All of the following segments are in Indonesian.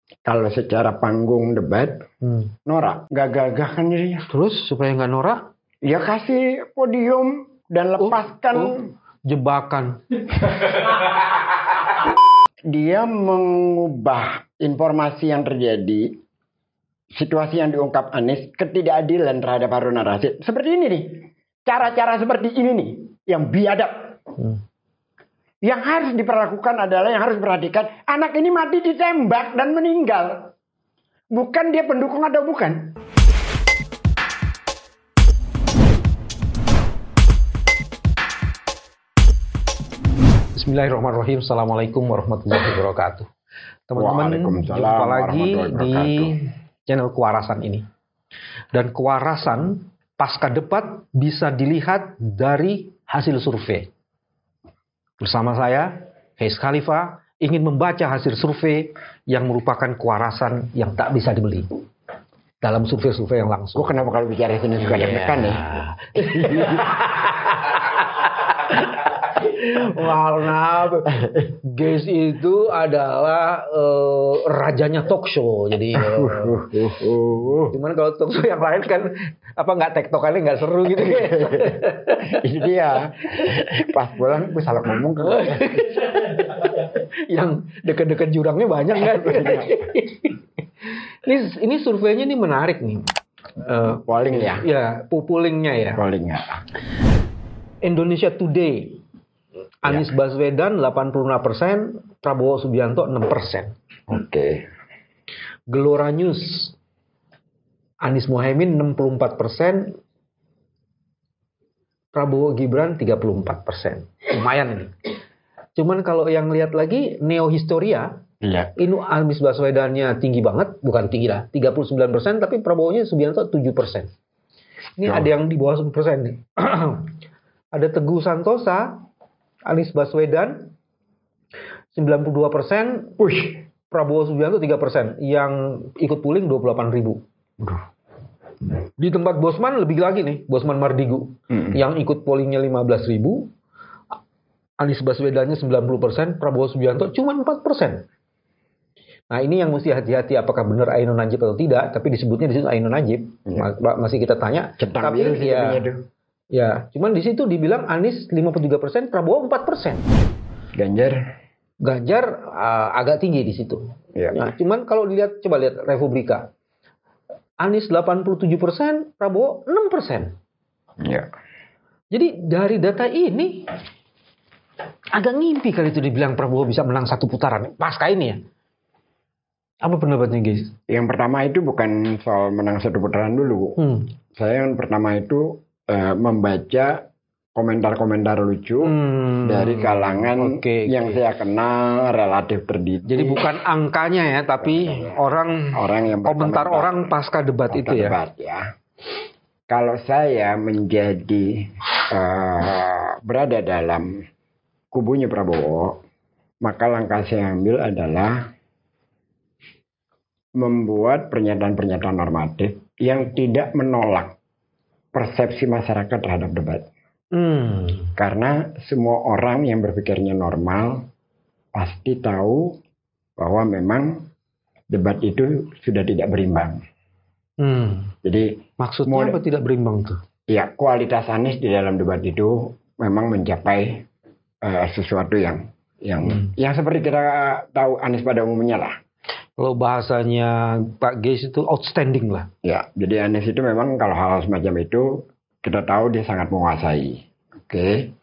Kalau secara panggung debat, norak, nggak gagah kan dirinya. Terus supaya nggak norak? Ya kasih podium dan lepaskan jebakan. Dia mengubah informasi yang terjadi, situasi yang diungkap Anies, ketidakadilan terhadap Harun Ar-Rasyid. Seperti ini nih, cara-cara seperti ini nih, yang biadab. Yang harus diperlakukan adalah, yang harus diperhatikan, anak ini mati ditembak dan meninggal. Bukan dia pendukung atau bukan. Bismillahirrahmanirrahim. Assalamualaikum warahmatullahi wabarakatuh. Teman-teman, jumpa lagi di channel Kewarasan ini. Dan kewarasan pasca debat bisa dilihat dari hasil survei. Bersama saya, Faiz Khalifah, ingin membaca hasil survei yang merupakan kewarasan yang tak bisa dibeli. Dalam survei-survei yang langsung. Gue kenapa kalau bicara sini suka deg-degan ya? Karena Guys itu adalah rajanya talk show. Jadi cuman kalau talk show yang lain kan nggak tektokannya nggak seru gitu. Ini dia. Pas pulang gue salah ngomong kan. Yang dekat-dekat jurangnya banyak kan. Ini surveinya ini menarik nih. Polling ya? Ya, pollingnya ya. Pollingnya. Indonesia Today. Anies Baswedan 85%, Prabowo Subianto 6%. Oke. Gelora News, Anies Mohaimin 64%, Prabowo Gibran 34%. Lumayan ini. Cuman kalau yang lihat lagi Neo Historia, ini Anies Baswedannya tinggi banget, bukan tinggi lah, 39%, tapi Prabowo-nya Subianto 7%. Ini ada yang di bawah 10% nih. Ada Teguh Santosa, Anies Baswedan 92%, Prabowo Subianto 3%, yang ikut polling 28.000. Di tempat Bosman lebih lagi nih, Bosman Mardigu, yang ikut pollingnya 15.000, Anies Baswedannya 90%, Prabowo Subianto cuma 4%. Nah ini yang mesti hati-hati, apakah benar Ainun Najib atau tidak, tapi disebutnya di situ Ainun Najib, masih kita tanya. Tapi ya, cuman di situ dibilang Anies 53%, Prabowo 4%. Ganjar agak tinggi di situ. Ya. Nah, cuman kalau coba lihat Republika. Anies 87%, Prabowo 6%. Ya. Jadi dari data ini agak ngimpi kali itu dibilang Prabowo bisa menang satu putaran pasca ini ya. Apa pendapatnya guys? Yang pertama itu bukan soal menang satu putaran dulu. Saya yang pertama itu membaca komentar-komentar lucu dari kalangan yang saya kenal relatif terdidik. Jadi bukan angkanya ya, tapi orang yang komentar orang pasca debat itu ya. Debat, ya. Kalau saya menjadi berada dalam kubunya Prabowo, maka langkah saya ambil adalah membuat pernyataan-pernyataan normatif yang tidak menolak persepsi masyarakat terhadap debat. Karena semua orang yang berpikirnya normal pasti tahu bahwa memang debat itu sudah tidak berimbang. Jadi maksudnya apa tidak berimbang tuh? Ya, kualitas Anies di dalam debat itu memang mencapai sesuatu yang seperti kita tahu Anies pada umumnya lah. Kalau bahasanya Pak Geis itu outstanding lah. Ya, jadi Anies itu memang kalau hal semacam itu kita tahu dia sangat menguasai. Oke.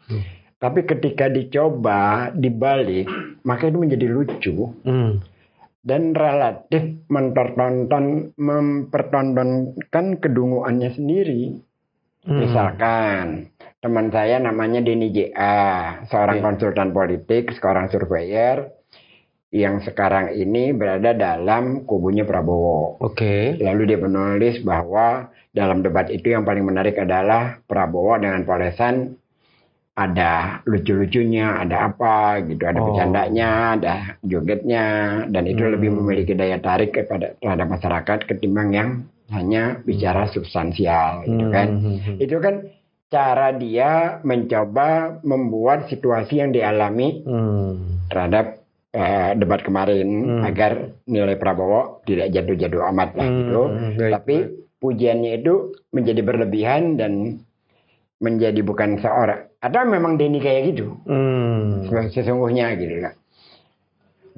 Tapi ketika dicoba dibalik, maka itu menjadi lucu. Dan relatif mempertontonkan kedunguannya sendiri. Misalkan teman saya namanya Denny J.A., seorang konsultan politik, seorang surveyor, yang sekarang ini berada dalam kubunya Prabowo. Lalu dia menulis bahwa dalam debat itu yang paling menarik adalah Prabowo dengan Polesan ada lucu-lucunya, ada apa gitu, ada bercandanya, ada jogetnya, dan itu lebih memiliki daya tarik terhadap masyarakat ketimbang yang hanya bicara substansial, gitu kan? Itu kan cara dia mencoba membuat situasi yang dialami terhadap debat kemarin agar nilai Prabowo tidak jatuh-jatuh amat lah gitu. Tapi pujiannya itu menjadi berlebihan dan menjadi bukan seorang. Atau memang Denny kayak gitu sesungguhnya gitu lah.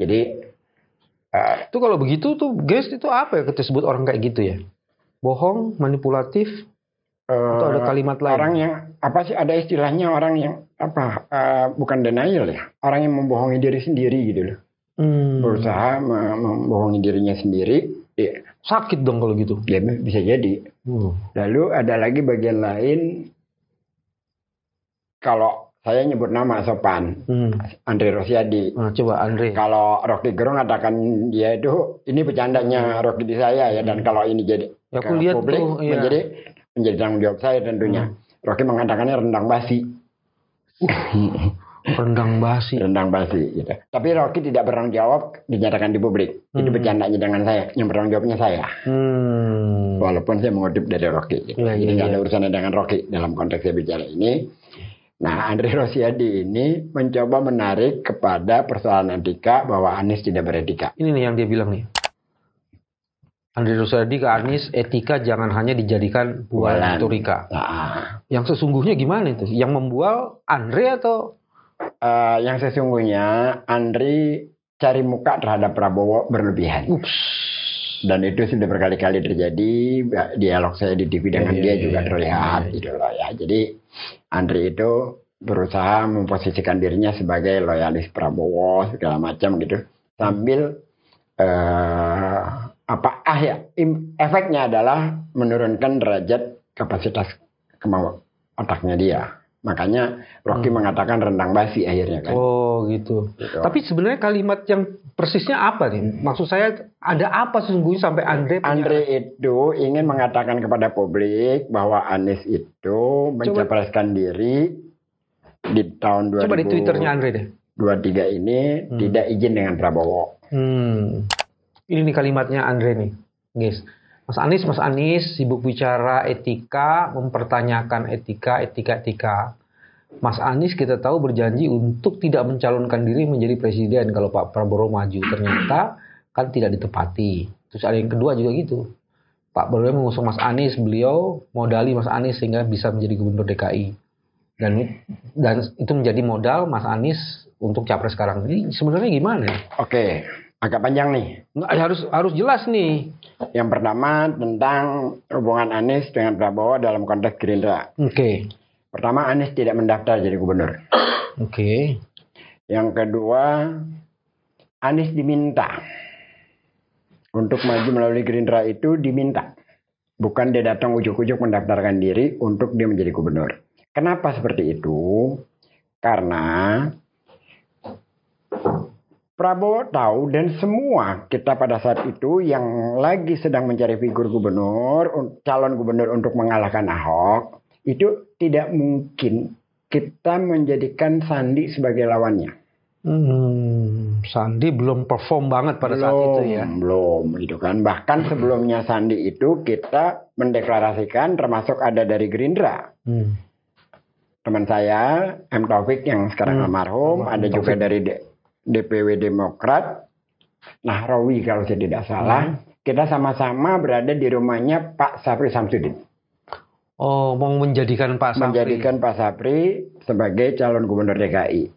Jadi itu kalau begitu tuh Grace itu apa ya kita sebut orang kayak gitu ya? Bohong, manipulatif, atau ada kalimat lain? Orang yang apa sih, ada istilahnya orang yang apa, bukan denial ya, orang yang membohongi diri sendiri gitu loh. Berusaha membohongi dirinya sendiri. Ya. Sakit dong kalau gitu. Ya bisa jadi. Lalu ada lagi bagian lain, kalau saya nyebut nama sopan, Andre Rosiadi. Coba Andre. Kalau Rocky Gerung katakan dia itu, ini bercandanya Rocky di saya ya, dan kalau ini jadi ya, aku lihat publik tuh, iya. menjadi tanggung jawab saya tentunya. Rocky mengatakannya rendang basi. Rendang basi. Rendang basi gitu. Tapi Rocky tidak bertanggung jawab dinyatakan di publik. Itu bercandanya dengan saya, yang bertanggung jawabnya saya. Walaupun saya mengutip dari Rocky. Gitu. Jadi nggak ada urusannya dengan Rocky dalam konteks saya bicara ini. Nah, Andre Rosiadi ini mencoba menarik kepada persoalan etika bahwa Anies tidak beretika. Ini nih yang dia bilang nih. Andre Rosiadi ke Anies, etika jangan hanya dijadikan bualan retorika. Yang sesungguhnya gimana itu? Yang membual Andre atau? Yang sesungguhnya Andre cari muka terhadap Prabowo berlebihan. Dan itu sudah berkali-kali terjadi. Dialog saya di TV dengan dia juga terlihat gitu loh ya. Jadi Andre itu berusaha memposisikan dirinya sebagai loyalis Prabowo segala macam gitu. Sambil efeknya adalah menurunkan derajat kapasitas kemauan otaknya dia. Makanya Rocky mengatakan rendang basi akhirnya kan. Oh gitu. Tapi sebenarnya kalimat yang persisnya apa nih? Maksud saya ada apa sesungguhnya sampai Andre itu ingin mengatakan kepada publik bahwa Anies itu mencapreskan diri di tahun 2023 coba di Twitternya Andre deh. ini tidak izin dengan Prabowo. Ini nih kalimatnya Andre nih, guys. Mas Anies sibuk bicara etika, mempertanyakan etika. Mas Anies kita tahu berjanji untuk tidak mencalonkan diri menjadi presiden kalau Pak Prabowo maju. Ternyata kan tidak ditepati. Terus ada yang kedua juga gitu. Pak Prabowo mengusung Mas Anies, beliau modali Mas Anies sehingga bisa menjadi gubernur DKI. Dan itu menjadi modal Mas Anies untuk capres sekarang. Jadi sebenarnya gimana? Oke. Agak panjang nih. Harus jelas nih. Yang pertama tentang hubungan Anies dengan Prabowo dalam konteks Gerindra. Oke. Pertama, Anies tidak mendaftar jadi gubernur. Oke. Yang kedua, Anies diminta untuk maju melalui Gerindra itu diminta. Bukan dia datang ujuk-ujuk mendaftarkan diri untuk dia menjadi gubernur. Kenapa seperti itu? Karena Prabowo tahu dan semua kita pada saat itu yang lagi sedang mencari figur gubernur, calon gubernur untuk mengalahkan Ahok, itu tidak mungkin kita menjadikan Sandi sebagai lawannya. Sandi belum perform banget pada saat itu ya. Belum, gitu kan. Bahkan sebelumnya Sandi itu kita mendeklarasikan termasuk ada dari Gerindra. Teman saya, M. Taufik yang sekarang almarhum, ada juga dari DPW Demokrat, Nahrawi kalau saya tidak salah. Kita sama-sama berada di rumahnya Pak Sapri Samsudin. Oh, mau menjadikan Pak Sapri. Menjadikan Pak Sapri sebagai calon gubernur DKI.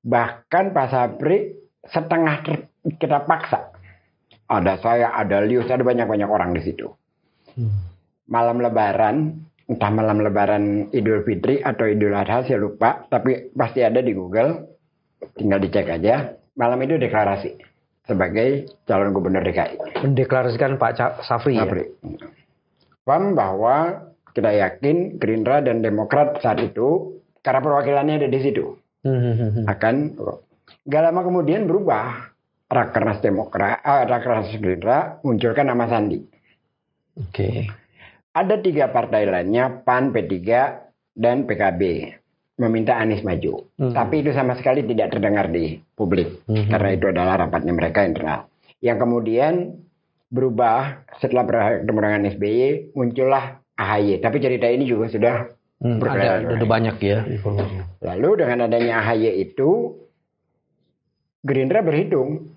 Bahkan Pak Sapri setengah kita paksa. Ada saya, ada Lius, ada banyak-banyak orang di situ. Malam Lebaran, entah malam Lebaran Idul Fitri atau Idul Adha, saya lupa. Tapi pasti ada di Google. Tinggal dicek aja. Malam itu deklarasi sebagai calon gubernur DKI. Mendeklarasikan Pak Sapri. Ya? Paham bahwa kita yakin Gerindra dan Demokrat saat itu karena perwakilannya ada di situ akan gak lama kemudian berubah. Rakernas Gerindra munculkan nama Sandi. Oke. Ada 3 partai lainnya, PAN, P3 dan PKB. Meminta Anies maju. Tapi itu sama sekali tidak terdengar di publik. Karena itu adalah rapatnya mereka internal. Yang kemudian berubah setelah bertemu dengan SBY, muncullah AHY. Tapi cerita ini juga sudah ada banyak ya. Lalu dengan adanya AHY itu, Gerindra berhitung.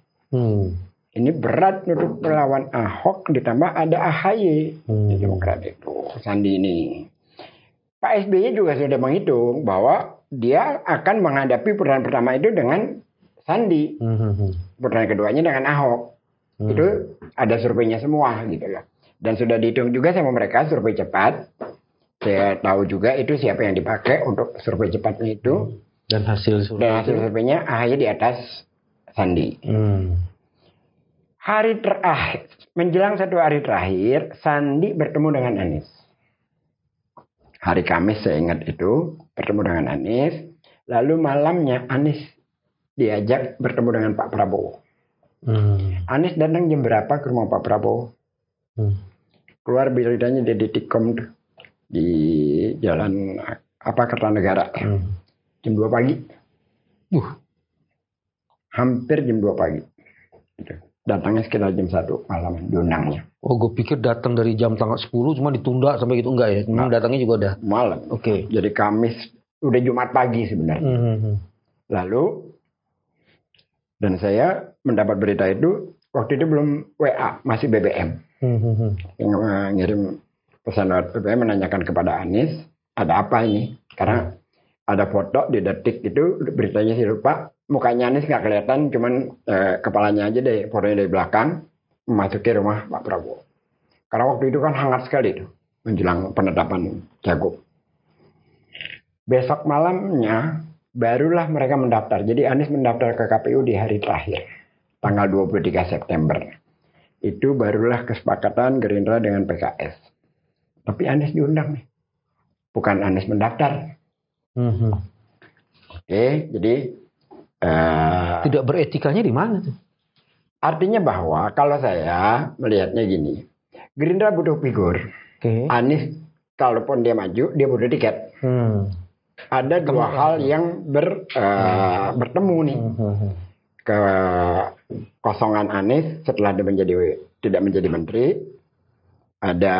Ini berat untuk melawan Ahok, ditambah ada AHY di Demokrat itu, Sandi ini. Pak SBY juga sudah menghitung bahwa dia akan menghadapi putaran pertama itu dengan Sandi, putaran keduanya dengan Ahok. Itu ada surveinya semua gitu loh. Dan sudah dihitung juga sama mereka survei cepat. Saya tahu juga itu siapa yang dipakai untuk survei cepatnya itu. Dan hasil surveinya AHY di atas Sandi. Hari terakhir, menjelang 1 hari terakhir, Sandi bertemu dengan Anies. Hari Kamis saya ingat itu, bertemu dengan Anies. Lalu malamnya Anies diajak bertemu dengan Pak Prabowo. Anies datang jam berapa ke rumah Pak Prabowo? Keluar beritanya di Detikcom di Jalan Kertanegara. Jam 2 pagi. Hampir jam 2 pagi. Gitu. Datangnya sekitar jam 1 malam diundangnya. Oh, gue pikir datang dari jam tanggal 10 cuma ditunda sampai gitu, enggak ya? Memang datangnya juga udah malam. Oke. Jadi Kamis udah Jumat pagi sebenarnya. Lalu dan saya mendapat berita itu waktu itu belum WA, masih BBM. Yang ngirim pesan BBM menanyakan kepada Anies, ada apa ini? Karena ada foto di Detik itu beritanya sih lupa. Mukanya Anies nggak kelihatan, cuman kepalanya aja deh, fotonya dari belakang, memasuki rumah Pak Prabowo. Karena waktu itu kan hangat sekali tuh, menjelang penetapan Cagup. Besok malamnya, barulah mereka mendaftar. Jadi Anies mendaftar ke KPU di hari terakhir, tanggal 23 September. Itu barulah kesepakatan Gerindra dengan PKS. Tapi Anies diundang nih, bukan Anies mendaftar. Oke, jadi tidak beretikanya di mana tuh? Artinya bahwa kalau saya melihatnya gini, Gerindra butuh figur. Anies kalaupun dia maju, dia butuh tiket. Ada dua hal yang bertemu nih. Kekosongan Anies setelah dia tidak menjadi menteri, ada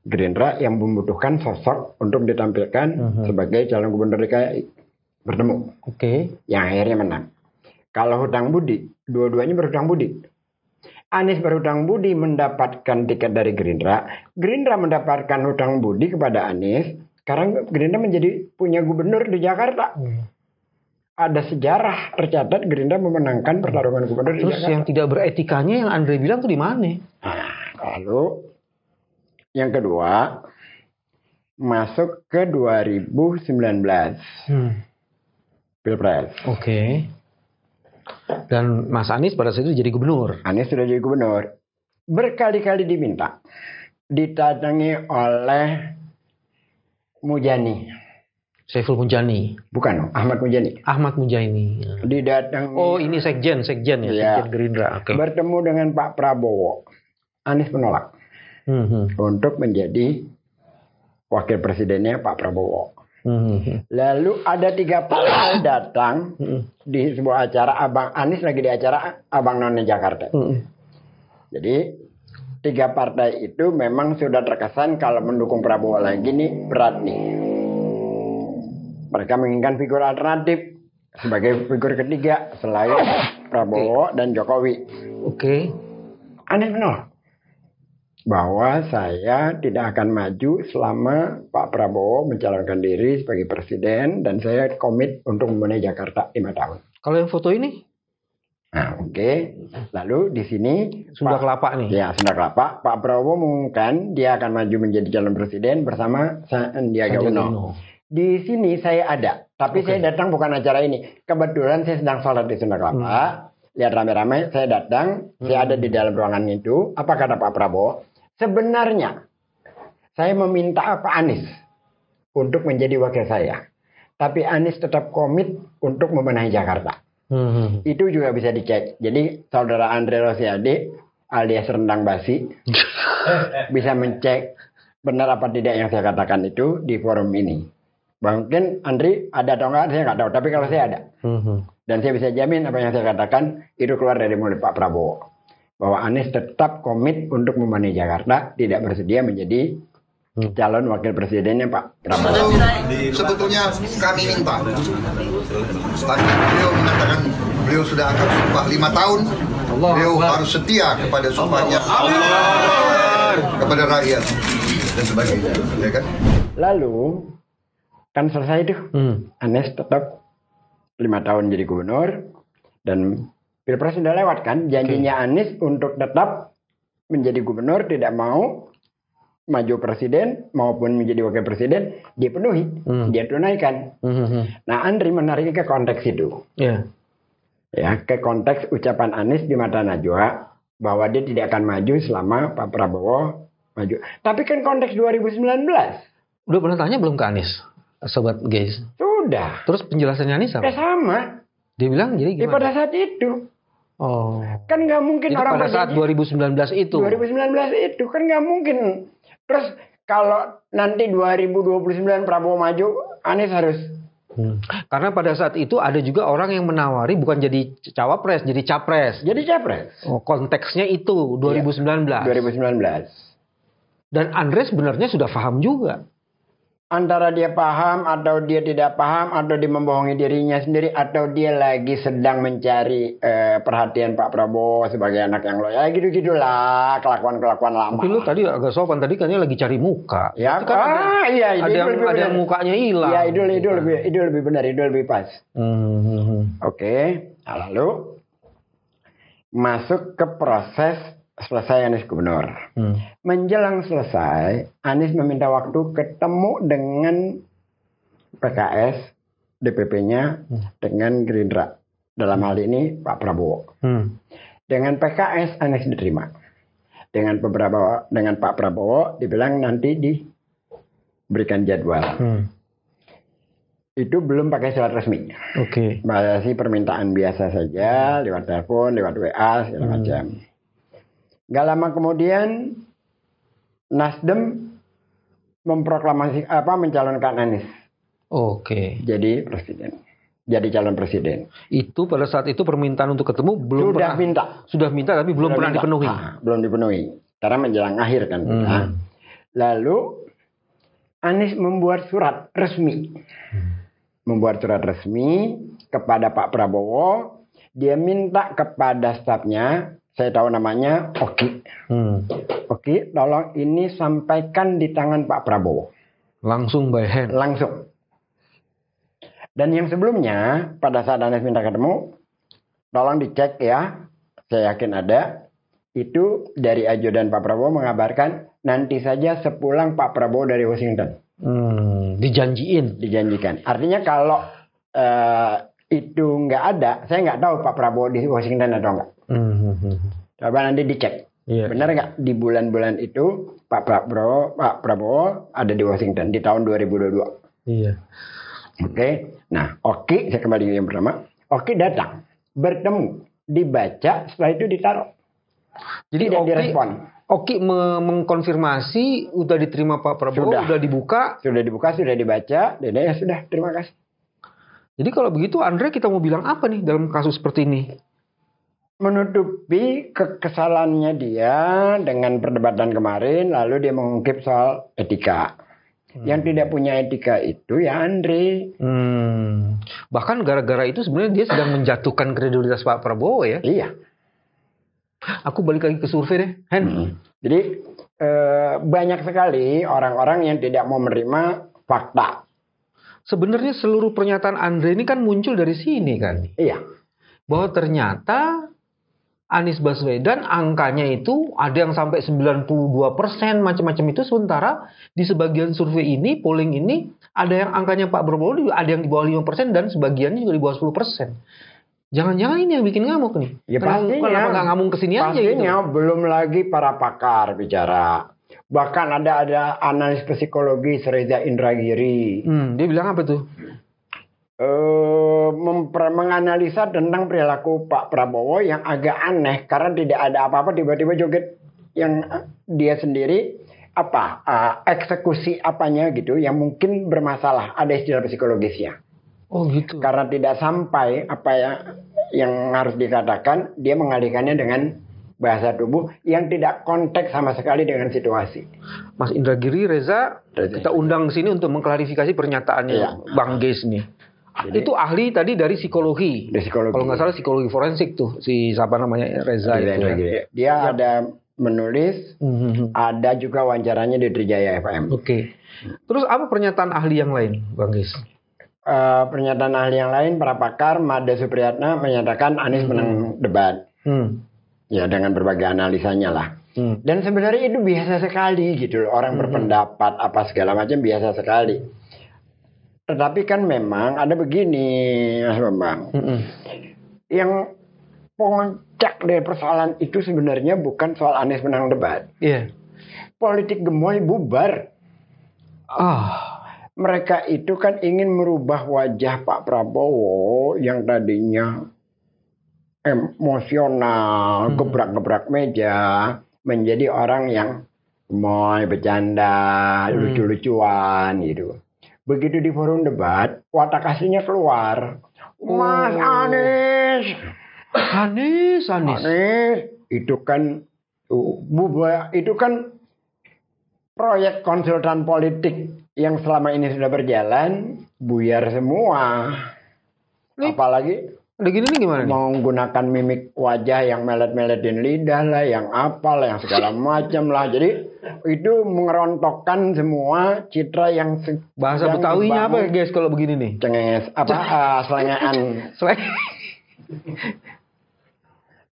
Gerindra yang membutuhkan sosok untuk ditampilkan sebagai calon gubernur DKI. Bertemu. Yang akhirnya menang. Kalau hutang budi, dua-duanya berhutang budi. Anies berhutang budi mendapatkan tiket dari Gerindra. Gerindra mendapatkan hutang budi kepada Anies. Sekarang Gerindra menjadi punya gubernur di Jakarta. Ada sejarah tercatat Gerindra memenangkan pertarungan gubernur di Jakarta. Terus yang tidak beretikanya yang Andre bilang tuh di mana? Lalu yang kedua, masuk ke 2019. Pilpres. Dan Mas Anies pada saat itu jadi gubernur. Anies sudah jadi gubernur. Berkali-kali diminta. Didatangi oleh Mujani. Saiful Mujani. Bukan, Ahmad Mujani. Ahmad Mujani. Didatangi. Oh, ini sekjen ya, sekjen Gerindra. Bertemu dengan Pak Prabowo. Anies menolak. Untuk menjadi wakil presidennya Pak Prabowo. Lalu ada 3 partai datang di sebuah acara Abang Anies lagi di acara Abang None Jakarta. Jadi 3 partai itu memang sudah terkesan kalau mendukung Prabowo lagi nih berat nih. Mereka menginginkan figur alternatif sebagai figur ketiga selain Prabowo dan Jokowi. Anies menolak. Bahwa saya tidak akan maju selama Pak Prabowo mencalonkan diri sebagai presiden dan saya komit untuk membenahi Jakarta 5 tahun. Kalau yang foto ini? Lalu di sini Sunda Kelapa nih. Ya, Sunda Kelapa. Pak Prabowo mengumumkan dia akan maju menjadi calon presiden bersama Sandiaga Uno. Di sini saya ada, tapi saya datang bukan acara ini. Kebetulan saya sedang sholat di Sunda Kelapa. Lihat rame-rame, saya datang, saya ada di dalam ruangan itu. Apa kata Pak Prabowo? Sebenarnya saya meminta Pak Anies untuk menjadi wakil saya. Tapi Anies tetap komit untuk membenahi Jakarta. Itu juga bisa dicek. Jadi saudara Andre Rosiade alias Rendang Basi bisa mencek benar apa tidak yang saya katakan itu di forum ini. Mungkin Andri ada atau enggak saya nggak tahu. Tapi kalau saya ada. Dan saya bisa jamin apa yang saya katakan itu keluar dari mulut Pak Prabowo. Bahwa Anies tetap komit untuk membenahi Jakarta, tidak bersedia menjadi calon wakil presidennya Pak Prabowo. Sebetulnya kami minta, tadi beliau mengatakan beliau sudah akan sumpah 5 tahun. Beliau harus setia kepada sumpahnya kepada rakyat dan sebagainya, ya kan? Lalu kan selesai itu, Anies tetap 5 tahun jadi gubernur dan Pilpres sudah lewat kan, janjinya Anies untuk tetap menjadi gubernur, tidak mau maju presiden maupun menjadi wakil presiden dipenuhi, dia tunaikan. Nah, Andri menarik ke konteks itu, ya ke konteks ucapan Anies di mata Najwa bahwa dia tidak akan maju selama Pak Prabowo maju. Tapi kan konteks 2019. Udah pernah tanya belum ke Anies, sobat guys? Sudah. Terus penjelasannya Anies apa? Sama. Dia bilang jadi gimana? Pada saat itu. Oh. Kan nggak mungkin jadi orang pada saat 2019 itu. 2019 itu kan nggak mungkin. Terus kalau nanti 2029 Prabowo maju, Anies harus. Karena pada saat itu ada juga orang yang menawari bukan jadi cawapres, jadi capres. Jadi capres. Oh, konteksnya itu 2019. 2019. Dan Andre sebenarnya sudah paham juga. Antara dia paham atau dia tidak paham atau dia membohongi dirinya sendiri atau dia lagi sedang mencari perhatian Pak Prabowo sebagai anak yang loyal, gitu-gitulah kelakuan-kelakuan lama. Tapi lu tadi agak sopan, tadi katanya lagi cari muka. Ya kan iya, ada yang mukanya hilang. Ya itu lebih benar, itu lebih pas. Oke. Nah, lalu masuk ke proses selesai Anies gubernur. Menjelang selesai, Anies meminta waktu ketemu dengan PKS, DPP-nya, dengan Gerindra. Dalam hal ini Pak Prabowo. Dengan PKS Anies diterima. Dengan Pak Prabowo dibilang nanti diberikan jadwal. Itu belum pakai surat resmi. Masih permintaan biasa saja, lewat telepon, lewat WA, segala macam. Gak lama kemudian Nasdem mencalonkan Anies. Jadi presiden. Jadi calon presiden. Itu pada saat itu permintaan untuk ketemu belum Sudah minta tapi belum pernah dipenuhi. Belum dipenuhi. Karena menjelang akhir kan. Lalu Anies membuat surat resmi. Membuat surat resmi kepada Pak Prabowo. Dia minta kepada stafnya, saya tahu namanya Oki. Oki, tolong ini sampaikan di tangan Pak Prabowo. Langsung by hand. Langsung. Dan yang sebelumnya, pada saat Anies minta ketemu, tolong dicek ya, saya yakin ada. Itu dari ajudan Pak Prabowo mengabarkan, nanti saja sepulang Pak Prabowo dari Washington. Dijanjikan. Artinya kalau itu nggak ada, saya nggak tahu Pak Prabowo di Washington atau enggak. Coba nanti dicek. Benar nggak di bulan-bulan itu Pak Prabowo ada di Washington di tahun 2022. Oke. Nah, Oki, saya kembali yang pertama. Oki datang, bertemu, dibaca, setelah itu ditaruh. Jadi tidak direspon. Oki mengkonfirmasi udah diterima Pak Prabowo, sudah dibuka, sudah dibaca, dan ya sudah, terima kasih. Jadi kalau begitu Andre kita mau bilang apa nih dalam kasus seperti ini? Menutupi kekesalannya dia dengan perdebatan kemarin, lalu dia mengungkip soal etika. Yang tidak punya etika itu ya Andre. Bahkan gara-gara itu sebenarnya dia sedang menjatuhkan kredibilitas Pak Prabowo ya. Iya. Aku balik lagi ke survei deh, Hen. Jadi banyak sekali orang-orang yang tidak mau menerima fakta. Sebenarnya seluruh pernyataan Andre ini kan muncul dari sini kan. Iya. Bahwa ternyata Anies Baswedan angkanya itu ada yang sampai 92% macam-macam itu, sementara di sebagian survei ini, polling ini ada yang angkanya Pak Prabowo ada yang di bawah 5% dan sebagiannya juga di bawah 10%. Jangan-jangan ini yang bikin ngamuk nih. Ya pastinya. Kenapa nggak ngamuk kesini aja gitu? Pastinya belum lagi para pakar bicara. Bahkan ada analis psikologi Reza Indragiri. Dia bilang apa tuh? Menganalisa tentang perilaku Pak Prabowo yang agak aneh karena tidak ada apa-apa tiba-tiba joget yang dia sendiri eksekusi apanya gitu yang mungkin bermasalah, ada istilah psikologisnya. Oh gitu. Karena tidak sampai apa yang harus dikatakan, dia mengalihkannya dengan bahasa tubuh yang tidak konteks sama sekali dengan situasi. Mas Indragiri Reza, kita undang sini untuk mengklarifikasi pernyataannya Bang Geis nih. Jadi, itu ahli tadi dari psikologi. Kalau nggak salah psikologi forensik tuh si siapa namanya Reza itu. Dia ada menulis, ada juga wawancaranya di Trijaya FM. Oke. Terus apa pernyataan ahli yang lain, Bang Gis? Pernyataan ahli yang lain, para pakar, Mada Supriyatna menyatakan Anies menang debat. Ya dengan berbagai analisanya lah. Dan sebenarnya itu biasa sekali gitu loh. Orang berpendapat apa segala macam biasa sekali. Tetapi kan memang ada begini, Mas Bambang. Yang puncak dari persoalan itu sebenarnya bukan soal Anies menang debat. Iya. Politik gemoy bubar. Mereka itu kan ingin merubah wajah Pak Prabowo yang tadinya emosional, gebrak-gebrak meja, menjadi orang yang gemoy, bercanda, lucu-lucuan gitu. Begitu di forum debat, watak aslinya keluar. Mas Anies. Itu kan proyek konsultan politik yang selama ini sudah berjalan buyar semua. Apalagi gini nih gimana? Menggunakan mimik wajah yang melet-meletin lidah lah, yang apa lah, yang segala macam lah. Jadi itu mengerontokkan semua citra yang bahasa Betawinya apa ya guys kalau begini nih? Cengenges selengean.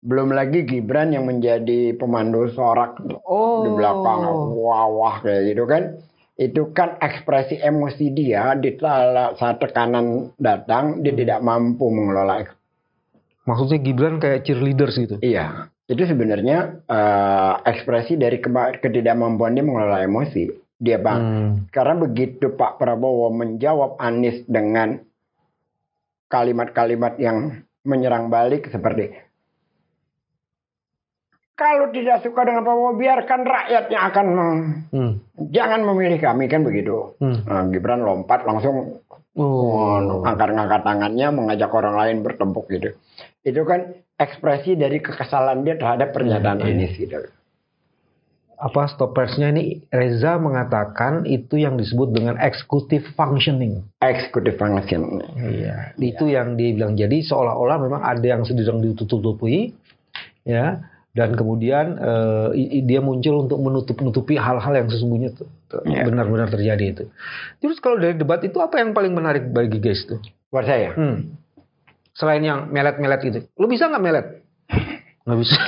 Belum lagi Gibran yang menjadi pemandu sorak di belakang wah kayak gitu kan. Itu kan ekspresi emosi dia di saat tekanan datang dia tidak mampu mengelola. Maksudnya Gibran kayak cheerleaders gitu? Iya. Itu sebenarnya ekspresi dari ketidakmampuan dia mengelola emosi. Dia Bang. Karena begitu Pak Prabowo menjawab Anies dengan kalimat-kalimat yang menyerang balik seperti kalau tidak suka dengan Prabowo biarkan rakyatnya akan jangan memilih kami kan begitu. Gibran lompat langsung angkat-angkat tangannya mengajak orang lain bertempuk gitu. Itu kan ekspresi dari kekesalan dia terhadap pernyataan Anies gitu. Apa stoppersnya ini Reza mengatakan itu yang disebut dengan executive functioning. Executive functioning. Iya. Itu yang dia bilang. Jadi seolah-olah memang ada yang sedang ditutup-tutupi, ya. Dan kemudian dia muncul untuk menutup-nutupi hal-hal yang sesungguhnya benar-benar terjadi itu. Terus kalau dari debat itu apa yang paling menarik bagi guys tuh? Buat saya. Selain yang melet-melet gitu. Lu bisa nggak melet? Nggak bisa.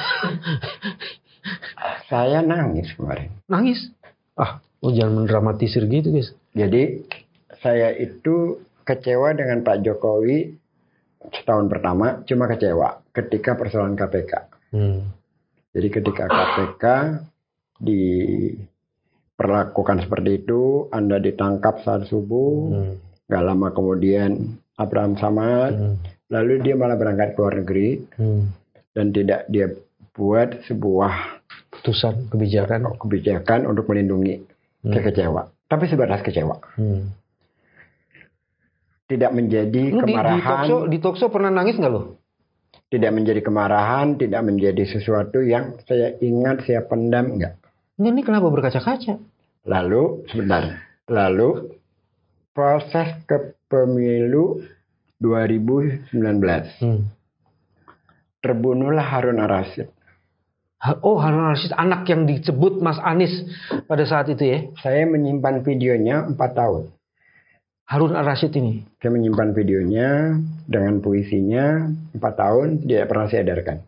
Saya nangis kemarin. Nangis? Jangan mendramatisir gitu guys. Jadi saya itu kecewa dengan Pak Jokowi setahun pertama. Cuma kecewa ketika persoalan KPK. Jadi ketika KPK diperlakukan seperti itu, Anda ditangkap saat subuh, gak lama kemudian Abraham Samad, lalu dia malah berangkat ke luar negeri, dan tidak dia buat sebuah putusan kebijakan untuk melindungi kekecewa. Tapi sebatas kecewa. Tidak menjadi kemarahan. Di talkshow pernah nangis nggak lo? Tidak menjadi kemarahan, tidak menjadi sesuatu yang saya ingat, saya pendam, enggak. Ini kenapa berkaca-kaca? Lalu proses ke pemilu 2019. Terbunuhlah Harun Ar-Rasyid. Harun Ar-Rasyid anak yang disebut Mas Anies pada saat itu ya? Saya menyimpan videonya 4 tahun. Harun Ar-Rasyid ini? Saya menyimpan videonya dengan puisinya 4 tahun, tidak pernah saya edarkan.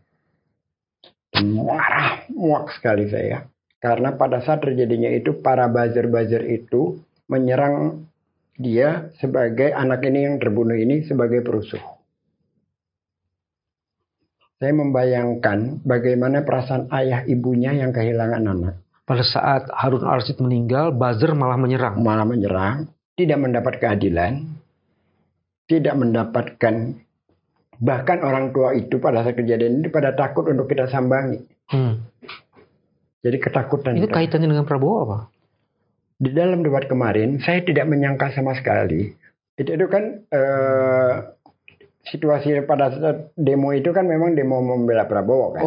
Muak sekali saya. Karena pada saat terjadinya itu, para buzzer-buzzer itu menyerang dia sebagai anak ini yang terbunuh ini sebagai perusuh. Saya membayangkan bagaimana perasaan ayah ibunya yang kehilangan anak. Pada saat Harun Ar-Rasyid meninggal, buzzer malah menyerang. Tidak mendapat keadilan, tidak mendapatkan, bahkan orang tua itu pada saat kejadian ini pada takut untuk kita sambangi. Jadi ketakutan. Itu kaitannya dengan Prabowo apa? Di dalam debat kemarin, saya tidak menyangka sama sekali. Itu kan situasi pada saat demo itu kan memang demo membela Prabowo kan.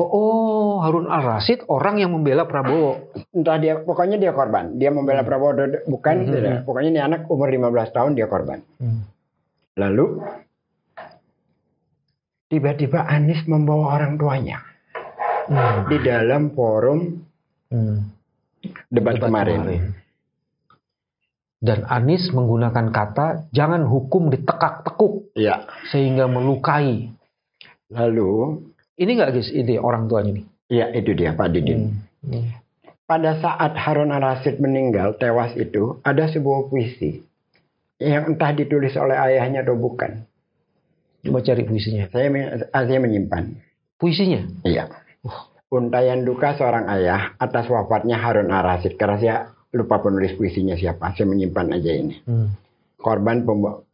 Harun Ar-Rasyid orang yang membela Prabowo. Entah dia, pokoknya dia korban. Dia membela Prabowo bukan, pokoknya ini anak umur 15 tahun dia korban. Lalu tiba-tiba Anies membawa orang tuanya di dalam forum debat kemarin. Dan Anies menggunakan kata jangan hukum ditekak-tekuk sehingga melukai. Lalu ini nggak guys, ini orang tuanya nih. Ya itu dia Pak Didin. Pada saat Harun al-Rashid meninggal tewas itu ada sebuah puisi yang entah ditulis oleh ayahnya atau bukan. Coba cari puisinya. Saya menyimpan. Puisinya? Iya. Untayan duka seorang ayah atas wafatnya Harun al-Rashid. Karena saya lupa penulis puisinya siapa. Saya menyimpan aja ini. Korban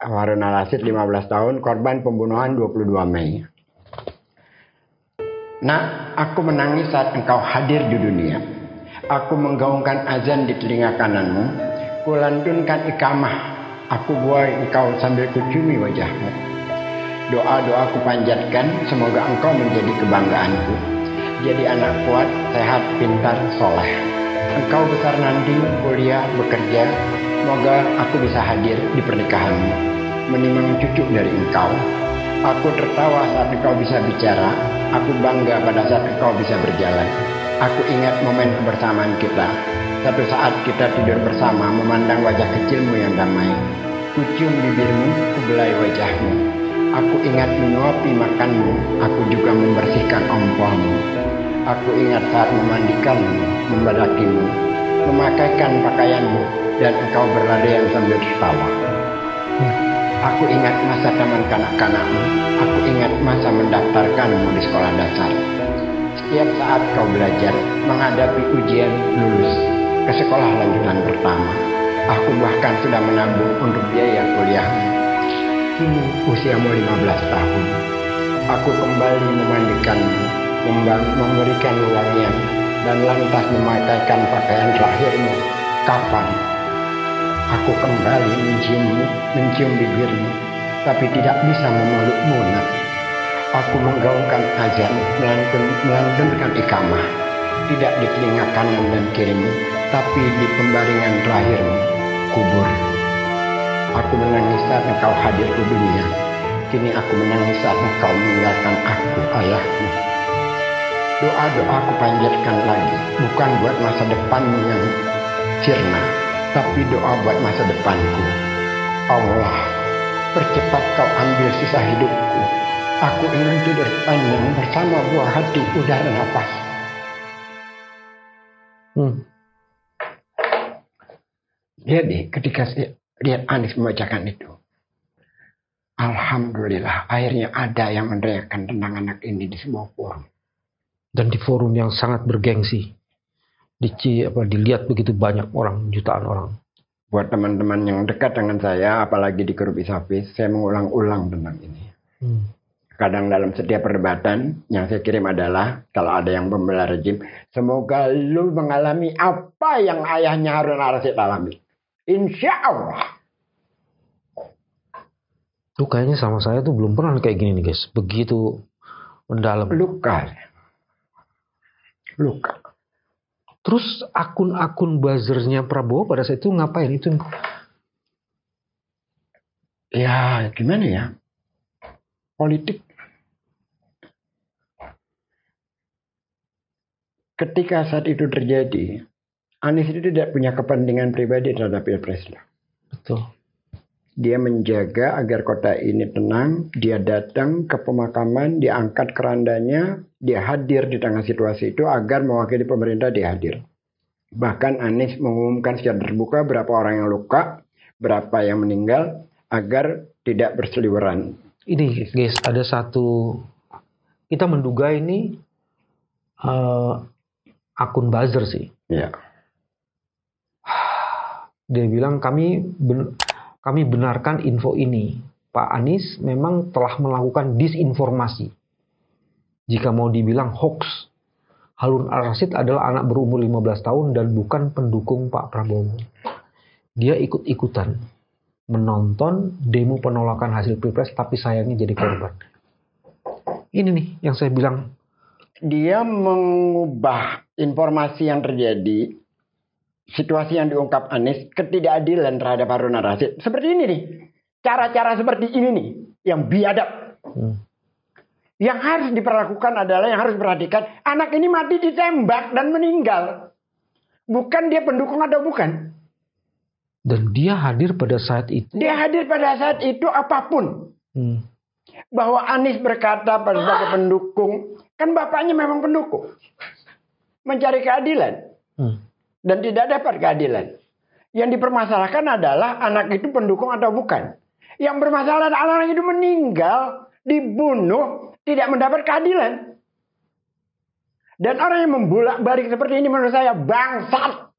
Harun al-Rashid 15 tahun. Korban pembunuhan 22 Mei. Nak, aku menangis saat engkau hadir di dunia. Aku menggaungkan azan di telinga kananmu. Kulantunkan ikamah. Aku buai engkau sambil kuciumi wajahmu. Doa-doa ku panjatkan. Semoga engkau menjadi kebanggaanku. Jadi anak kuat, sehat, pintar, soleh. Engkau besar nanti, kuliah, bekerja. Semoga aku bisa hadir di pernikahanmu. Menimang cucu dari engkau. Aku tertawa saat engkau bisa bicara. Aku bangga pada saat engkau bisa berjalan. Aku ingat momen kebersamaan kita. Satu saat kita tidur bersama memandang wajah kecilmu yang damai. Kucium bibirmu, kubelai wajahmu. Aku ingat menyuapi makanmu. Aku juga membersihkan ompolmu. Aku ingat saat memandikanmu, membadakimu, memakaikan pakaianmu, dan engkau berlarian sambil tertawa. Aku ingat masa taman kanak-kanakmu. Aku ingat masa mendaftarkanmu di sekolah dasar. Setiap saat kau belajar menghadapi ujian lulus ke sekolah lanjutan pertama. Aku bahkan sudah menabung untuk biaya kuliahmu. Kini usiamu 15 tahun. Aku kembali memandikanmu, memberikan wangian, dan lantas memakaikan pakaian terakhirmu. Kapan? Aku kembali mencium bibirmu, tapi tidak bisa memelukmu, nak. Aku menggaungkan azan, melantunkan ikamah, tidak di telinga kanan dan kirimu, tapi di pembaringan terakhirmu, kubur. Aku menangis saat engkau hadir ke dunia. Kini aku menangis saat engkau meninggalkan aku, ayahku. Doa-doa aku panjatkan lagi, bukan buat masa depanmu yang sirna, tapi doa buat masa depanku. Allah, percepat kau ambil sisa hidupku. Aku ingin tidur panjang bersama buah hati, udara nafas. Jadi ketika saya lihat Anies membacakan itu, alhamdulillah akhirnya ada yang meneriakkan tentang anak ini di sebuah forum. Dan di forum yang sangat bergengsi. Dilihat begitu banyak orang, jutaan orang. Buat teman-teman yang dekat dengan saya, apalagi di grup Isafis, saya mengulang-ulang tentang ini. Kadang dalam setiap perdebatan yang saya kirim adalah, kalau ada yang membela rejim, semoga lu mengalami apa yang ayahnya Harun al-Rashid alami. Insya Allah. Tuh kayaknya sama saya tuh belum pernah kayak gini nih guys. Begitu mendalam. Luka. Terus akun-akun buzzernya Prabowo pada saat itu ngapain itu? Ya gimana ya? Politik. Ketika saat itu terjadi, Anies itu tidak punya kepentingan pribadi terhadap Pilpres. Betul. Dia menjaga agar kota ini tenang. Dia datang ke pemakaman, dia angkat kerandanya, dia hadir di tengah situasi itu agar mewakili pemerintah, dia hadir. Bahkan Anies mengumumkan secara terbuka berapa orang yang luka, berapa yang meninggal, agar tidak berseliweran. Ini guys, ada satu, kita menduga ini akun buzzer sih. Ya. Dia bilang kami benarkan info ini. Pak Anies memang telah melakukan disinformasi. Jika mau dibilang hoax, Harun al-Rashid adalah anak berumur 15 tahun dan bukan pendukung Pak Prabowo. Dia ikut-ikutan menonton demo penolakan hasil Pilpres, tapi sayangnya jadi korban. Ini nih yang saya bilang. Dia mengubah informasi yang terjadi, situasi yang diungkap Anies, ketidakadilan terhadap Harun al-Rashid. Seperti ini nih. cara-cara seperti ini nih yang biadab. Yang harus diperlakukan adalah yang harus diperhatikan, anak ini mati ditembak dan meninggal. Bukan dia pendukung atau bukan. Dan dia hadir pada saat itu. Dia hadir pada saat itu apapun. Bahwa Anies berkata sebagai pendukung, kan bapaknya memang pendukung. Mencari keadilan. Dan tidak dapat keadilan. Yang dipermasalahkan adalah anak itu pendukung atau bukan. Yang bermasalah adalah anak itu meninggal, dibunuh, tidak mendapat keadilan. Dan orang yang membolak-balik seperti ini menurut saya bangsat.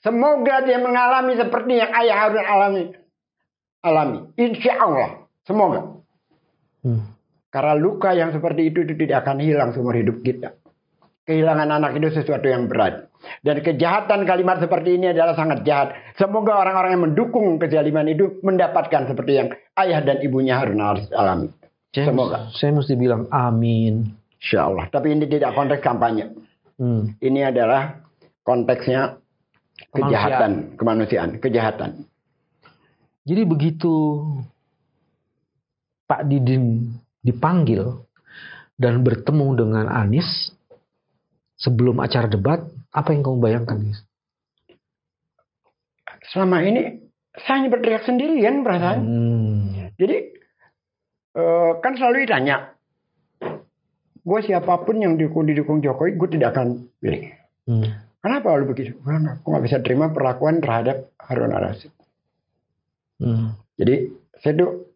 Semoga dia mengalami seperti yang ayah Harun alami. Insya Allah. Semoga. Karena luka yang seperti itu tidak akan hilang seumur hidup kita. Kehilangan anak itu sesuatu yang berat. Dan kejahatan kalimat seperti ini adalah sangat jahat. Semoga orang-orang yang mendukung kezaliman itu mendapatkan seperti yang ayah dan ibunya Harun alami. Semoga. Saya mesti bilang amin. Insya Allah. Tapi ini tidak konteks kampanye. Ini adalah konteksnya kejahatan, kemanusiaan, kejahatan. Jadi begitu Pak Didin dipanggil dan bertemu dengan Anies sebelum acara debat, apa yang kamu bayangkan, guys? Selama ini saya hanya berteriak sendirian perasaan. Jadi kan selalu ditanya, gue siapapun yang didukung Jokowi, gue tidak akan pilih. Kenapa lu begitu? Karena aku nggak bisa terima perlakuan terhadap Harun al-Rashid. Jadi saya tuh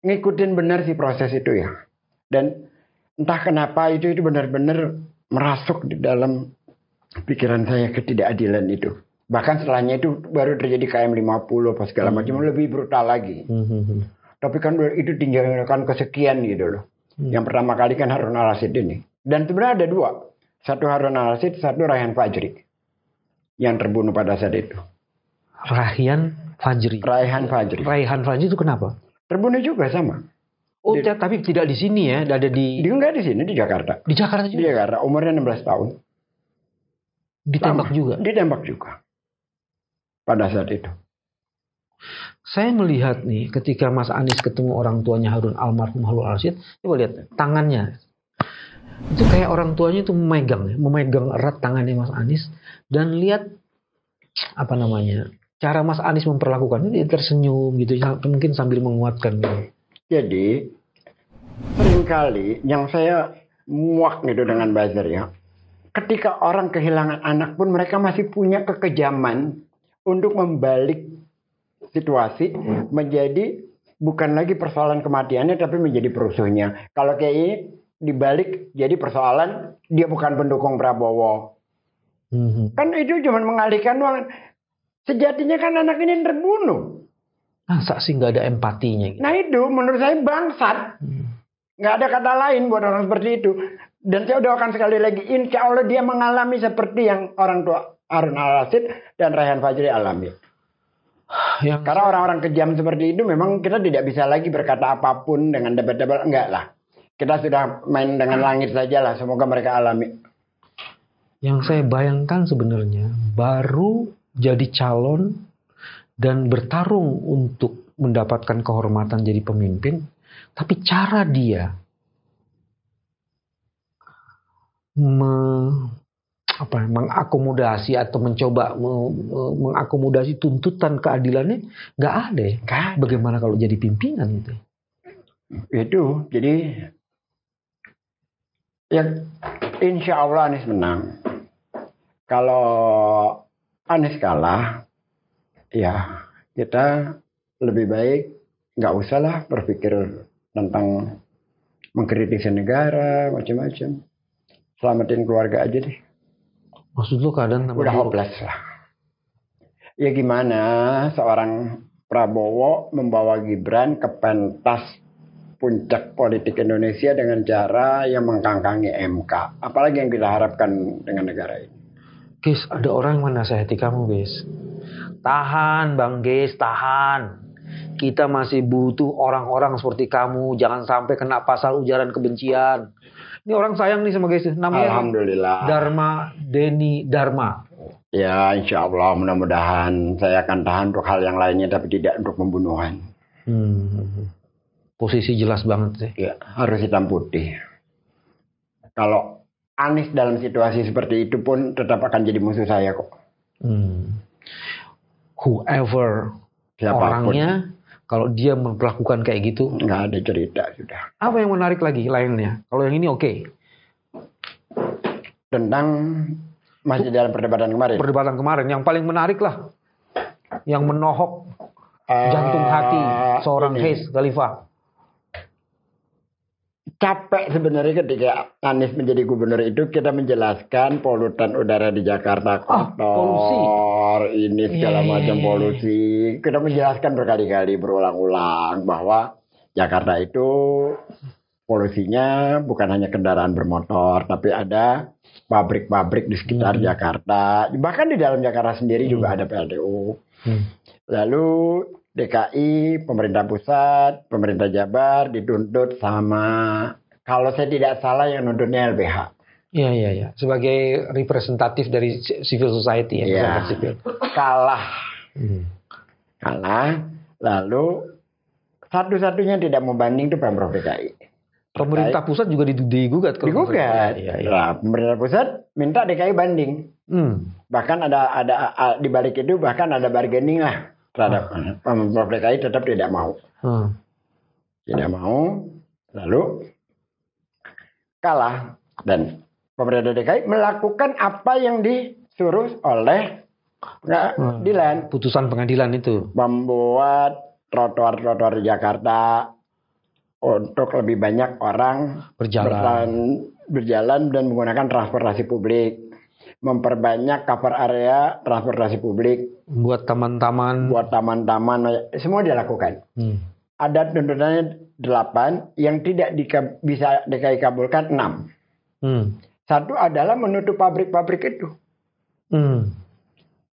ngikutin benar sih proses itu ya. Dan entah kenapa itu benar-benar merasuk di dalam pikiran saya ketidakadilan itu. Bahkan setelahnya itu baru terjadi KM50 apa segala macam, lebih brutal lagi. Tapi kan itu tinggalkan kesekian gitu loh. Yang pertama kali kan Harun al-Rashid ini. Dan sebenarnya ada dua. Satu Harun al-Rashid, satu Raihan Fajri. Yang terbunuh pada saat itu. Raihan Fajri. Raihan Fajri itu kenapa? Terbunuh juga sama. Oh, tapi tidak di sini ya, ada di... Enggak di sini, di Jakarta. Di Jakarta juga? Di Jakarta, umurnya 16 tahun. Ditembak juga? Ditembak juga. Pada saat itu. Saya melihat nih, ketika Mas Anies ketemu orang tuanya almarhum Harun al-Rashid, coba lihat tangannya. Itu kayak orang tuanya itu memegang erat tangannya Mas Anies. Dan lihat, cara Mas Anies memperlakukannya, dia tersenyum gitu, mungkin sambil menguatkan. Jadi, seringkali yang saya muak gitu dengan buzzer ya, ketika orang kehilangan anak pun mereka masih punya kekejaman untuk membalik situasi menjadi bukan lagi persoalan kematiannya tapi menjadi perusuhnya. Kalau kayak ini dibalik jadi persoalan dia bukan pendukung Prabowo. Kan itu cuma mengalihkan uang. Sejatinya kan anak ini terbunuh. Masa sih nggak ada empatinya? Gitu. Nah itu menurut saya bangsat. Nggak ada kata lain buat orang seperti itu. Dan saya doakan sekali lagi, insya Allah dia mengalami seperti yang orang tua Harun al-Rashid dan Raihan Fajri alami. Karena orang-orang kejam seperti itu memang kita tidak bisa lagi berkata apapun dengan debat-debat. Enggak lah. Kita sudah main dengan langit saja lah. Semoga mereka alami. Yang saya bayangkan sebenarnya baru jadi calon dan bertarung untuk mendapatkan kehormatan jadi pemimpin, tapi cara dia mengakomodasi atau mencoba mengakomodasi tuntutan keadilannya nggak ada ya. Bagaimana kalau jadi pimpinan itu? Itu jadi ya insya Allah Anies menang. Kalau Anies kalah, ya kita lebih baik nggak usah lah berpikir tentang mengkritisi negara macam-macam. Selamatin keluarga aja deh. Maksud lu keadaan udah hopeless lah. Ya gimana seorang Prabowo membawa Gibran ke pentas puncak politik Indonesia dengan cara yang mengkangkangi MK. Apalagi yang kita harapkan dengan negara ini. Guys, ada orang yang menasihati kamu, guys. Tahan, Bang Guys, tahan. Kita masih butuh orang-orang seperti kamu. Jangan sampai kena pasal ujaran kebencian. Ini orang sayang nih sama guys. Namanya Alhamdulillah. Denny Dharma. Ya, insya Allah mudah-mudahan saya akan tahan untuk hal yang lainnya, tapi tidak untuk pembunuhan. Posisi jelas banget sih. Ya, harus hitam putih. Kalau Anies dalam situasi seperti itu pun tetap akan jadi musuh saya kok. Whoever Siapapun. Orangnya, kalau dia melakukan kayak gitu, nggak ada cerita sudah. Apa yang menarik lagi lainnya? Kalau yang ini oke. Tentang masih dalam perdebatan kemarin. Perdebatan kemarin yang paling menarik lah, yang menohok jantung hati seorang Hez Khalifah. Capek sebenarnya ketika Anies menjadi gubernur itu kita menjelaskan polutan udara di Jakarta kotor, ini segala macam polusi. Kita menjelaskan berkali-kali berulang-ulang bahwa Jakarta itu polusinya bukan hanya kendaraan bermotor, tapi ada pabrik-pabrik di sekitar Jakarta. Bahkan di dalam Jakarta sendiri juga ada PLTU. Lalu DKI, pemerintah pusat, pemerintah Jabar dituntut sama, kalau saya tidak salah yang nuntutnya LBH. Iya. Sebagai representatif dari civil society ya. Sipil. Kalah. Lalu satu-satunya tidak mau banding itu Pemprov DKI. Pemerintah pusat juga digugat. Digugat. Nah, pemerintah pusat minta DKI banding. Bahkan ada di balik itu bahkan ada bargaining lah terhadap Pemprov DKI tetap tidak mau. Tidak mau. Lalu kalah dan pemerintah DKI melakukan apa yang disuruh oleh pengadilan. Putusan pengadilan itu Membuat trotoar-trotoar di Jakarta untuk lebih banyak orang berjalan dan menggunakan transportasi publik, memperbanyak cover area transportasi publik, buat taman-taman, semua dilakukan. Ada tuntutannya 8 yang tidak bisa DKI kabulkan 6. Satu adalah menutup pabrik-pabrik itu.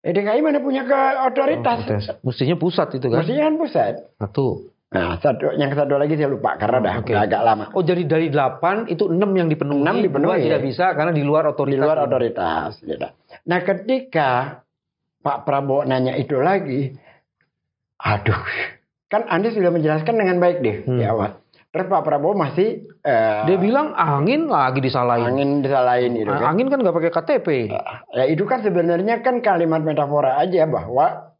DKI mana punya otoritas? Mestinya pusat itu kan? Mestinya kan pusat. Satu. Nah, yang satu lagi saya lupa karena udah agak lama. Oh, jadi dari 8 itu 6 yang dipenuhi. 6 dipenuhi. Tidak bisa karena di luar otoritas. Di luar otoritas. Gitu. Nah, ketika Pak Prabowo nanya itu lagi, aduh, kan Anies sudah menjelaskan dengan baik deh di awal. Terus Pak Prabowo masih dia bilang angin lagi disalahin. Itu kan. Angin kan nggak pakai KTP. Ya itu kan sebenarnya kan kalimat metafora aja bahwa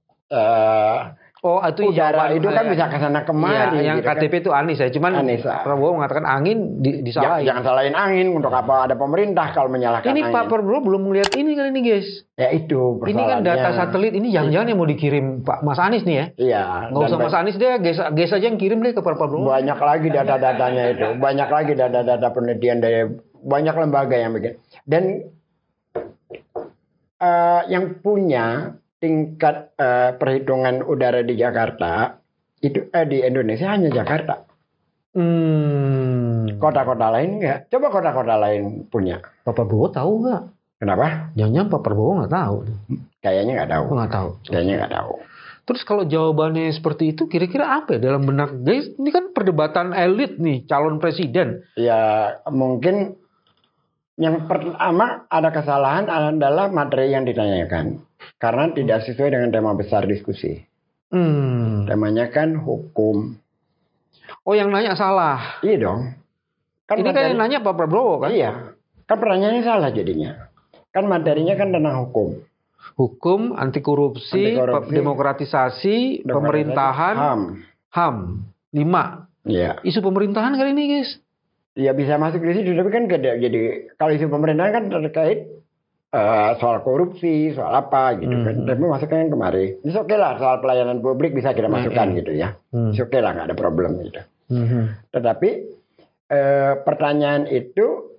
itu udara itu kan bisa ke sana kemari. Yang gitu KTP kan. Itu Anies ya. Cuman Anies, Prabowo mengatakan angin disalahin. Jangan salahin angin. Untuk apa ada pemerintah kalau menyalahkan ini angin. Pak Prabowo belum melihat ini kan ini guys. Ya itu persoalannya. Ini kan data satelit. Ini jangan-jangan yang mau dikirim Pak Mas Anies nih ya. Iya. Nggak usah Mas Anies deh. Ges aja yang kirim deh ke Pak Prabowo. Banyak lagi data-datanya itu. Banyak lagi data-data penelitian dari banyak lembaga yang bikin. Dan yang punya tingkat perhitungan udara di Jakarta itu di Indonesia hanya Jakarta. Kota-kota lain enggak. Coba kota-kota lain punya. Pak Prabowo tahu nggak? Kenapa? Jangan Pak Prabowo nggak tahu. Kayaknya nggak tahu. Kayaknya nggak tahu. Terus kalau jawabannya seperti itu, kira-kira apa ya dalam benak guys? Ini kan perdebatan elit nih, calon presiden. Ya mungkin yang pertama ada kesalahan adalah materi yang ditanyakan. Karena tidak sesuai dengan tema besar diskusi. Temanya kan hukum. Oh, yang nanya salah. Iya dong. Kan ini kan yang nanya Pak Prabowo kan? Iya. Kan pertanyaannya salah jadinya. Kan materinya kan tentang hukum. Hukum, anti korupsi, demokratisasi, pemerintahan, HAM. 5. Iya. Isu pemerintahan kali ini guys. Ya bisa masuk di situ, tapi kan jadi kalau isu pemerintahan kan terkait soal korupsi, soal apa gitu kan. Tapi masukkan yang kemari. Ini oke lah, soal pelayanan publik bisa kita masukkan gitu ya. Oke lah, nggak ada problem gitu. Tetapi pertanyaan itu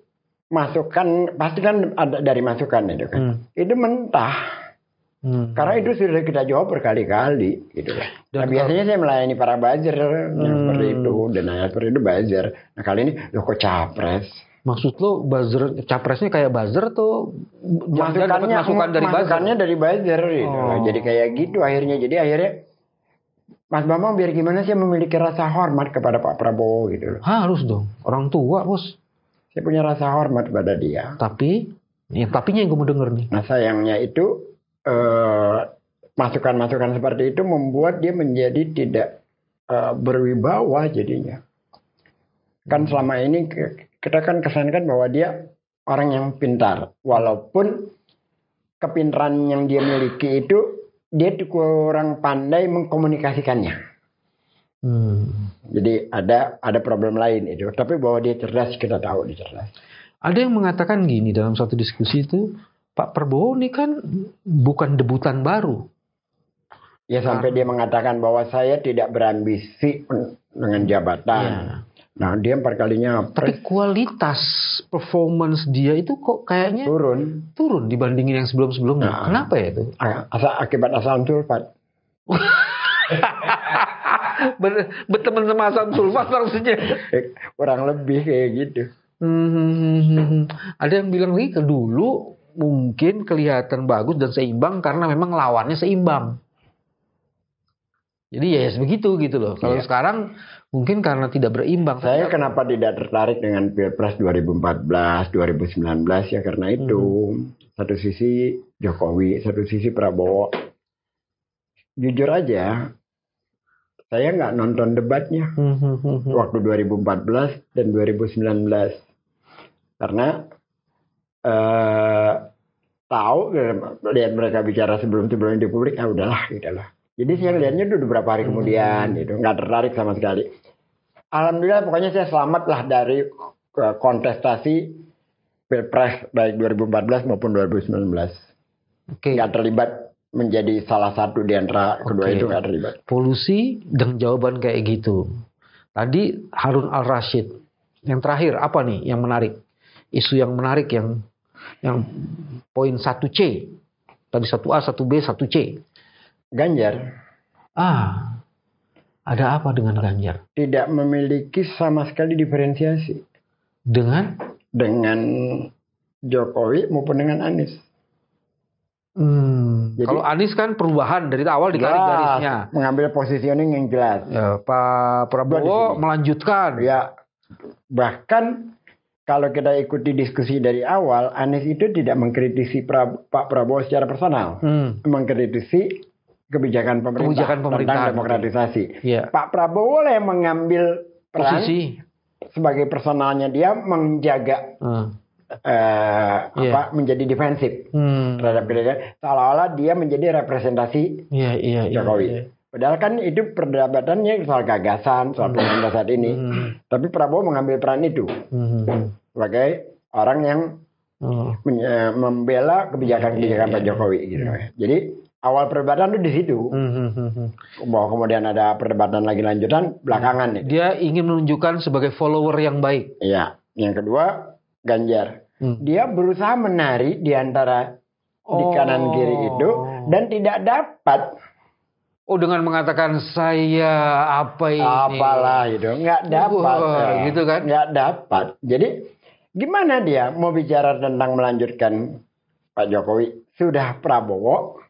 masukan pasti kan ada dari masukan itu kan. Itu mentah. Karena itu sudah kita jawab berkali-kali gitu. Nah, biasanya saya melayani para buzzer yang seperti itu dan seperti itu buzzer. Nah kali ini lo kok capres? Maksud lo buzzer capresnya kayak buzzer tuh masukan dari buzzer? Masukannya dari buzzer gitu. Jadi kayak gitu akhirnya. Jadi akhirnya Mas Bambang biar gimana sih memiliki rasa hormat kepada Pak Prabowo gitu loh. Harus dong. Orang tua bos. Saya punya rasa hormat pada dia. Tapi, tapinya yang gue mau denger nih. Nah sayangnya itu masukan-masukan seperti itu membuat dia menjadi tidak berwibawa jadinya. Kan selama ini kita kan kesankan bahwa dia orang yang pintar, walaupun kepintaran yang dia miliki itu dia kurang pandai mengkomunikasikannya. Jadi ada problem lain itu. Tapi bahwa dia cerdas, kita tahu dia cerdas. Ada yang mengatakan gini dalam satu diskusi itu, Pak Prabowo ini kan bukan debutan baru. Ya sampai dia mengatakan bahwa saya tidak berambisi dengan jabatan. Ya. Nah dia 4 kalinya. Tapi kualitas performance dia itu kok kayaknya turun dibandingin yang sebelum-sebelumnya. Nah, kenapa ya itu? Akibat asam sulfat. Berteman sama asam sulfat maksudnya. Kurang lebih kayak gitu. Ada yang bilang lagi dulu mungkin kelihatan bagus dan seimbang karena memang lawannya seimbang. Jadi ya begitu gitu loh. Kalau sekarang mungkin karena tidak berimbang. Saya kenapa tidak tertarik dengan Pilpres 2014, 2019 ya karena itu. Satu sisi Jokowi, satu sisi Prabowo. Jujur aja, saya nggak nonton debatnya waktu 2014 dan 2019 karena tahu lihat mereka bicara sebelum-sebelumnya di publik, udahlah gitulah. Jadi saya lihatnya itu beberapa hari kemudian, gitu, nggak tertarik sama sekali. Alhamdulillah, pokoknya saya selamat lah dari kontestasi Pilpres baik 2014 maupun 2019. Nggak terlibat menjadi salah satu di antara kedua itu, nggak terlibat. Polusi dengan jawaban kayak gitu. Tadi Harun Al-Rashid. Yang terakhir apa nih yang menarik? Isu yang menarik yang poin 1C. Tadi 1A, 1B, 1C. Ganjar. Ada apa dengan Ganjar? Tidak memiliki sama sekali diferensiasi. Dengan Jokowi maupun dengan Anies. Jadi, kalau Anies kan perubahan dari awal ditarik garisnya. Mengambil positioning yang jelas. Ya, Pak Prabowo melanjutkan. Ya, bahkan kalau kita ikuti diskusi dari awal, Anies itu tidak mengkritisi Pak Prabowo secara personal. Mengkritisi kebijakan pemerintah tentang demokratisasi. Yeah. Pak Prabowo lah yang mengambil peran sebagai personalnya dia menjaga menjadi defensif terhadap kebijakan, seolah-olah dia menjadi representasi Jokowi. Padahal kan itu perdebatannya soal gagasan, soal pemerintah saat ini. Tapi Prabowo mengambil peran itu sebagai orang yang membela kebijakan-kebijakan Pak Jokowi gitu. Jadi awal perdebatan itu di situ. Bahwa kemudian ada perdebatan lagi lanjutan belakangan nih. Dia ingin menunjukkan sebagai follower yang baik. Iya. Yang kedua, Ganjar. Dia berusaha menari di antara di kanan kiri itu dan tidak dapat. Dengan mengatakan saya apa ini? Apalah itu, nggak dapat. Gitu kan? Nggak dapat. Jadi gimana dia mau bicara tentang melanjutkan Pak Jokowi? Sudah Prabowo.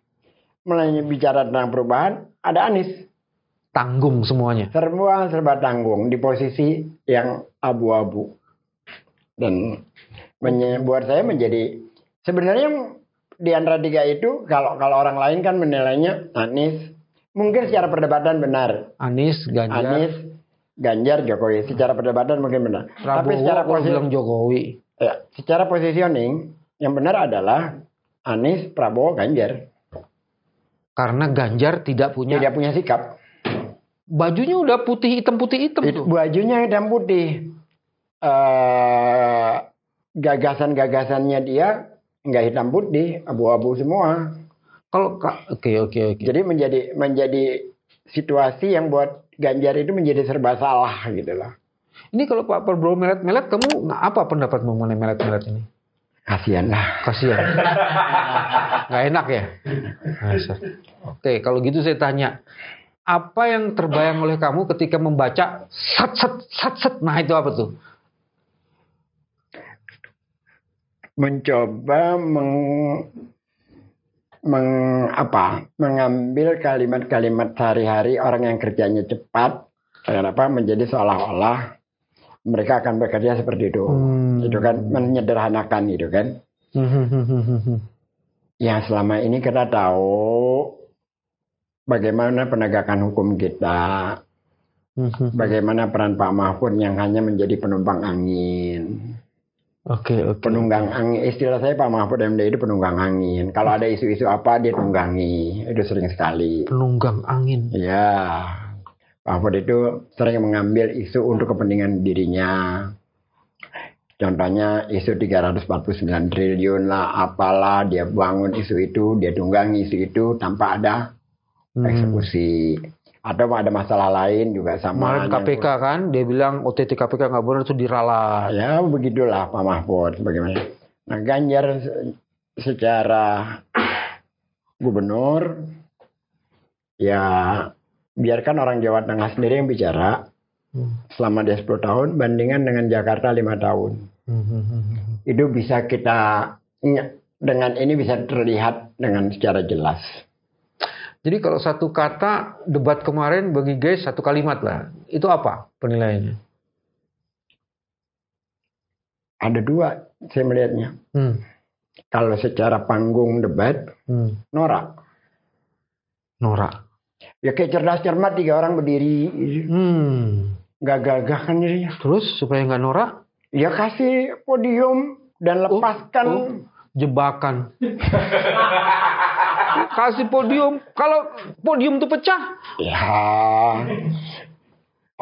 Bicara tentang perubahan, ada Anies. Tanggung semuanya. Semua serba tanggung di posisi yang abu-abu. Dan buat saya menjadi sebenarnya di antara tiga itu kalau orang lain kan menilainya Anies mungkin secara perdebatan benar. Anies, Ganjar, Jokowi. Secara perdebatan mungkin benar. Prabowo, tapi secara bilang Jokowi. Ya, secara positioning yang benar adalah Anies, Prabowo, Ganjar. Karena Ganjar tidak punya sikap. Bajunya udah putih hitam tuh. Bajunya hitam putih. Gagasan-gagasannya dia nggak hitam putih, abu-abu semua. Oke. Jadi menjadi situasi yang buat Ganjar itu menjadi serba salah gitu lah. Ini kalau Pak Prabowo melet-melet, kamu apa pendapatmu mengenai melet-melet ini? Kasian. Nggak enak ya? Oke, kalau gitu saya tanya. Apa yang terbayang oleh kamu ketika membaca sat. Nah, itu apa tuh? Mencoba mengambil kalimat-kalimat sehari-hari orang yang kerjanya cepat. Menjadi seolah-olah mereka akan bekerja seperti itu. Itu kan menyederhanakan itu kan. Ya selama ini kita tahu bagaimana penegakan hukum kita, bagaimana peran Pak Mahfud yang hanya menjadi penumpang angin. Oke. Penunggang angin, istilah saya Pak Mahfud MD itu penunggang angin. Kalau ada isu-isu apa dia tunggangi, itu sering sekali. Penunggang angin. Ya, Pak Mahfud itu sering mengambil isu untuk kepentingan dirinya. Contohnya isu 349 triliun lah, apalah dia bangun isu itu, dia tunggangi isu itu tanpa ada eksekusi. Atau ada masalah lain juga sama. Kemarin KPK kan, dia bilang OTT KPK nggak benar itu diralat. Ya begitulah Pak Mahfud. Bagaimana? Nah Ganjar secara gubernur, ya biarkan orang Jawa Tengah sendiri yang bicara selama dia 10 tahun, bandingan dengan Jakarta 5 tahun. Itu bisa kita, dengan ini bisa terlihat dengan secara jelas. Jadi kalau satu kata debat kemarin bagi guys satu kalimat lah, itu apa penilaiannya? Ada dua saya melihatnya. Kalau secara panggung debat, norak. Ya kayak cerdas cermat 3 orang berdiri, gagah kan dirinya. Terus supaya nggak norak? Ya kasih podium dan lepaskan jebakan. Kasih podium. Kalau podium itu pecah, ya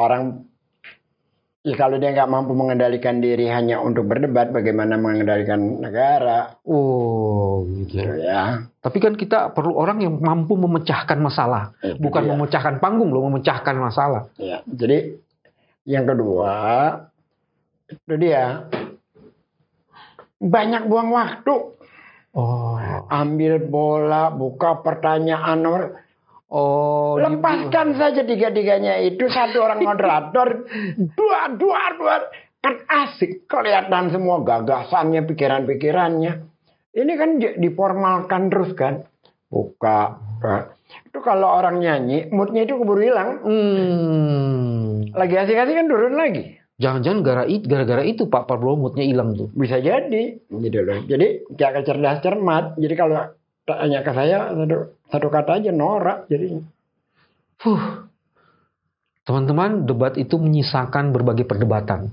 orang ya kalau dia nggak mampu mengendalikan diri hanya untuk berdebat, bagaimana mengendalikan negara? Oh, gitu ya. Tapi kan kita perlu orang yang mampu memecahkan masalah, bukan memecahkan panggung loh, memecahkan masalah. Ya, jadi yang kedua itu dia banyak buang waktu. Ambil bola, buka pertanyaan nomor. Lepaskan saja 3-3-nya itu, satu orang moderator, dua kan asik, kelihatan semua gagasannya, pikiran-pikirannya. Ini kan diformalkan terus kan, buka. Itu kalau orang nyanyi, moodnya itu keburu hilang. Lagi asik-asik kan turun lagi. Jangan-jangan gara-gara itu Pak Prabowo moodnya hilang tuh. Bisa jadi, gitu loh. Jadi jangan cerdas cermat. Jadi kalau tanya ke saya satu kata aja norak jadinya. Teman-teman, debat itu menyisakan berbagai perdebatan.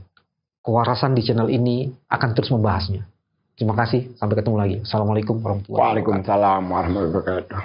Kewarasan di channel ini akan terus membahasnya. Terima kasih, sampai ketemu lagi. Assalamualaikum warahmatullahi wabarakatuh. Waalaikumsalam warahmatullahi wabarakatuh.